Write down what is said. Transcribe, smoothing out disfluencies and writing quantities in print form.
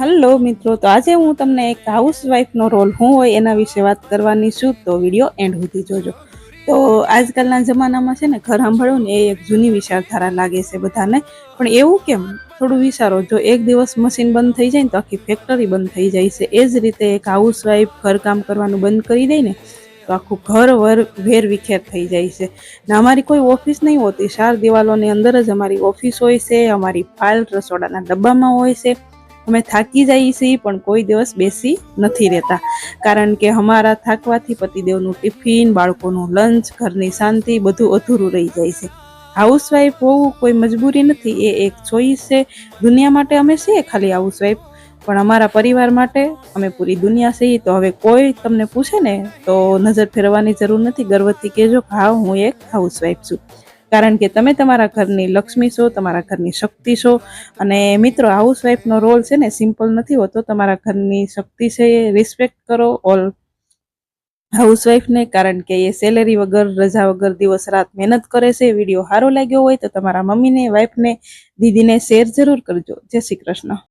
Hello મિત્રો, તો આજે હું તમને એક હાઉસવાઈફનો રોલ શું હોય એના વિશે વાત કરવાની છું, તો વિડીયો એન્ડ સુધી જોજો. તો આજકાલના જમાનામાં છે ને, ઘર સંભાળવું ને એ એક જૂની વિચારધારા લાગે છે બધાને, પણ એવું કેમ? થોડું વિચારો, જો એક દિવસ મશીન બંધ થઈ જાય ને તો આખી ફેક્ટરી બંધ થઈ જાય છે. એ જ રીતે એક હાઉસવાઈફ ઘર કામ કરવાનું બંધ કરી દે ને તો આખું ઘર વેર વિખેર થઈ જાય છે. ને અમારી કોઈ ઓફિસ નહીં હોતી, 4 દિવાલોની અંદર જ અમારી ઓફિસ હોય છે. અમારી ફાઇલ રસોડાના ડબ્બામાં હોય છે. અમે થાકી જઈએ છીએ પણ કોઈ દિવસ બેસી નથી રહેતા, કારણ કે અમારા થાકવાથી પતિદેવનું ટિફિન, બાળકોનું લંચ, ઘરની શાંતિ બધું અધૂરું રહી જાય છે. હાઉસવાઈફ હોવું કોઈ મજબૂરી નથી, એ એક ચોઈસ છે. દુનિયા માટે અમે છીએ ખાલી હાઉસવાઈફ, પણ અમારા પરિવાર માટે અમે પૂરી દુનિયા છીએ. તો હવે કોઈ તમને પૂછે ને તો નજર ફેરવવાની જરૂર નથી, ગર્વથી કહેજો હા હું એક હાઉસવાઈફ છું, કારણ કે તમે તમારા ઘરની લક્ષ્મી છો, તમારા ઘરની શક્તિ છો. અને મિત્રો, હાઉસવાઈફનો રોલ છે ને સિમ્પલ નથી હોતો. તમારા ઘરની શક્તિ છે એ રિસ્પેક્ટ કરો ઓલ હાઉસવાઈફને, કારણ કે એ સેલેરી વગર, રજા વગર દિવસ રાત મહેનત કરે છે. વિડીયો સારો લાગ્યો હોય તો તમારા મમ્મીને, વાઈફને, દીદીને શેર જરૂર કરજો. જય શ્રી કૃષ્ણ.